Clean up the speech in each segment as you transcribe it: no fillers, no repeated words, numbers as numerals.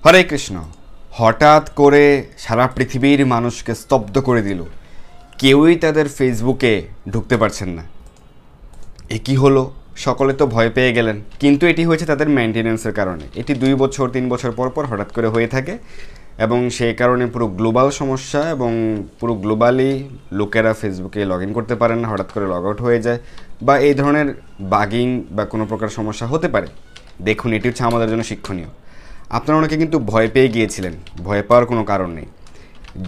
হরে কৃষ্ণ। হঠাৎ করে সারা পৃথিবীর মানুষকে স্তব্ধ করে দিল, কেউই তাদের ফেসবুকে ঢুকতে পারছেন না। এ কী হলো? সকলে তো ভয় পেয়ে গেলেন, কিন্তু এটি হয়েছে তাদের মেনটেন্যান্সের কারণে। এটি 2 বছর 3 বছর পর পর হঠাৎ করে হয়ে থাকে এবং সেই কারণে পুরো গ্লোবাল সমস্যা এবং পুরো গ্লোবালি লোকেরা ফেসবুকে লগ ইন করতে পারেন না, হঠাৎ করে লগ আউট হয়ে যায় বা এই ধরনের বাগিং বা কোনো প্রকার সমস্যা হতে পারে। দেখুন, এটি হচ্ছে আমাদের জন্য শিক্ষণীয়। আপনারা অনেকে কিন্তু ভয় পেয়ে গিয়েছিলেন, ভয় পাওয়ার কোনো কারণ নেই।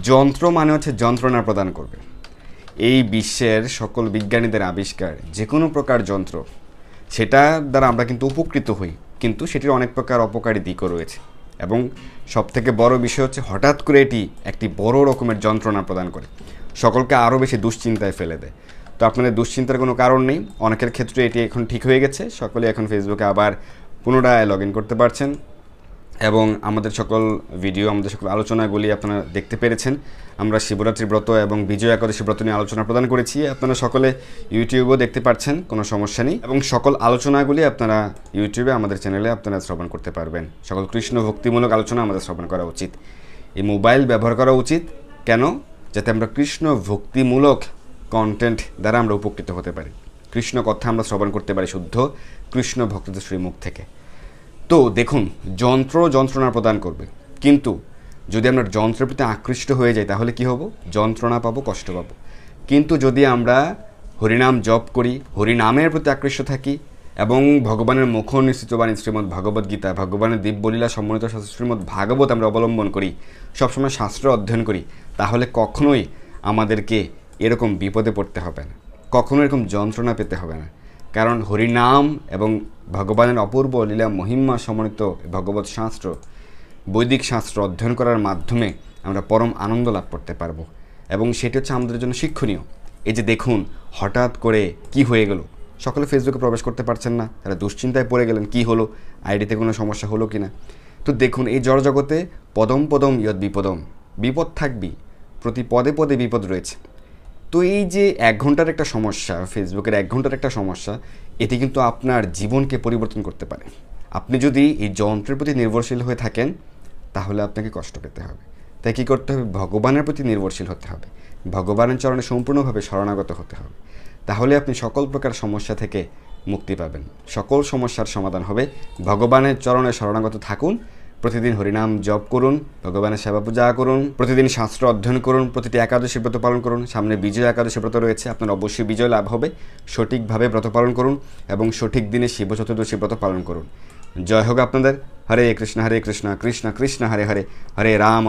যন্ত্র মানে হচ্ছে যন্ত্রণা প্রদান করবে। এই বিশ্বের সকল বিজ্ঞানীদের আবিষ্কার যে কোনো প্রকার যন্ত্র, সেটা দ্বারা আমরা কিন্তু উপকৃত হই, কিন্তু সেটির অনেক প্রকার অপকারী দিকও রয়েছে। এবং সবথেকে বড় বিষয় হচ্ছে হঠাৎ করে এটি একটি বড় রকমের যন্ত্রণা প্রদান করে, সকলকে আরও বেশি দুশ্চিন্তায় ফেলে দেয়। তো আপনাদের দুশ্চিন্তার কোনো কারণ নেই, অনেকের ক্ষেত্রে এটি এখন ঠিক হয়ে গেছে। সকলে এখন ফেসবুকে আবার পুনরায় লগ ইন করতে পারছেন এবং আমাদের সকল ভিডিও, আমাদের সকল আলোচনাগুলি আপনারা দেখতে পেরেছেন। আমরা শিবরাত্রি ব্রত এবং বিজয় একাদশী ব্রত নিয়ে আলোচনা প্রদান করেছি, আপনারা সকলে ইউটিউবেও দেখতে পাচ্ছেন, কোনো সমস্যা নেই। এবং সকল আলোচনাগুলি আপনারা ইউটিউবে আমাদের চ্যানেলে আপনারা শ্রবণ করতে পারবেন। সকল কৃষ্ণ ভক্তিমূলক আলোচনা আমাদের শ্রবণ করা উচিত। এই মোবাইল ব্যবহার করা উচিত কেন? যাতে আমরা কৃষ্ণ ভক্তিমূলক কন্টেন্ট দ্বারা আমরা উপকৃত হতে পারি, কৃষ্ণ কথা আমরা শ্রবণ করতে পারি শুদ্ধ কৃষ্ণ ভক্তদের শ্রীমুখ থেকে। তো দেখুন, যন্ত্র যন্ত্রণা প্রদান করবে, কিন্তু যদি আমরা যন্ত্রের প্রতি আকৃষ্ট হয়ে যাই তাহলে কি হব? যন্ত্রণা পাবো, কষ্ট পাবো। কিন্তু যদি আমরা হরিনাম জপ করি, হরিনামের প্রতি আকৃষ্ট থাকি এবং ভগবানের মুখ নিঃসৃত বাণী শ্রীমদ্ ভগবদ্ গীতা, ভগবানের দিব্যলীলা সম্মানিত শাস্ত্র শ্রীমদ্ ভাগবত আমরা অবলম্বন করি, সবসময় শাস্ত্র অধ্যয়ন করি, তাহলে কখনোই আমাদেরকে এরকম বিপদে পড়তে হবে না, কখনো এরকম যন্ত্রণা পেতে হবে না। কারণ হরিনাম এবং ভগবানের অপূর্ব লীলা মহিমা সমন্বিত ভগবত শাস্ত্র, বৈদিক শাস্ত্র অধ্যয়ন করার মাধ্যমে আমরা পরম আনন্দ লাভ করতে পারবো এবং সেটি হচ্ছে আমাদের জন্য শিক্ষণীয়। এই যে দেখুন, হঠাৎ করে কি হয়ে গেল, সকলে ফেসবুকে প্রবেশ করতে পারছেন না, তারা দুশ্চিন্তায় পড়ে গেলেন, কি হলো, আইডিতে কোনো সমস্যা হলো কি না। তো দেখুন, এই জড় জগতে পদম পদম ইয়দ বিপদম, বিপদ থাকবেই, প্রতি পদে পদে বিপদ রয়েছে। তো এই যে 1 ঘন্টার একটা সমস্যা, ফেসবুকের 1 ঘন্টার একটা সমস্যা, এটি কিন্তু আপনার জীবনকে পরিবর্তন করতে পারে। আপনি যদি এই যন্ত্রের প্রতি নির্ভরশীল হয়ে থাকেন তাহলে আপনাকে কষ্ট পেতে হবে। তাই কী করতে হবে? ভগবানের প্রতি নির্ভরশীল হতে হবে, ভগবানের চরণে সম্পূর্ণভাবে শরণাগত হতে হবে। তাহলে আপনি সকল প্রকার সমস্যা থেকে মুক্তি পাবেন, সকল সমস্যার সমাধান হবে। ভগবানের চরণে শরণাগত থাকুন, প্রতিদিন হরিনাম জপ করুন, ভগবানের সেবা পূজা করুন, প্রতিদিন শাস্ত্র অধ্যয়ন করুন, প্রতিটি একাদশী ব্রত পালন করুন। সামনে বিজয় একাদশী ব্রত রয়েছে, আপনার অবশ্যই বিজয় লাভ হবে। সঠিকভাবে ব্রত পালন করুন এবং সঠিক দিনে শিব চতুর্দশী ব্রত পালন করুন। জয় হোক আপনাদের। হরে কৃষ্ণ কৃষ্ণ কৃষ্ণ হরে হরে, হরে রাম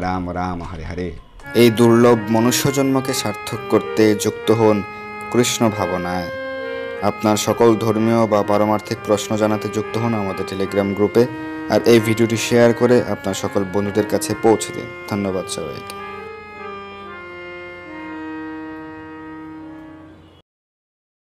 রাম রাম হরে হরে। এই দুর্লভ মনুষ্য জন্মকে সার্থক করতে যুক্ত হন কৃষ্ণ ভাবনায়। আপনার সকল ধর্মীয় বা পারমার্থিক প্রশ্ন জানাতে যুক্ত হন আমাদের টেলিগ্রাম গ্রুপে, আর এই ভিডিওটি শেয়ার করে আপনার সকল বন্ধুদের কাছে পৌঁছে দিন। ধন্যবাদ সবাইকে।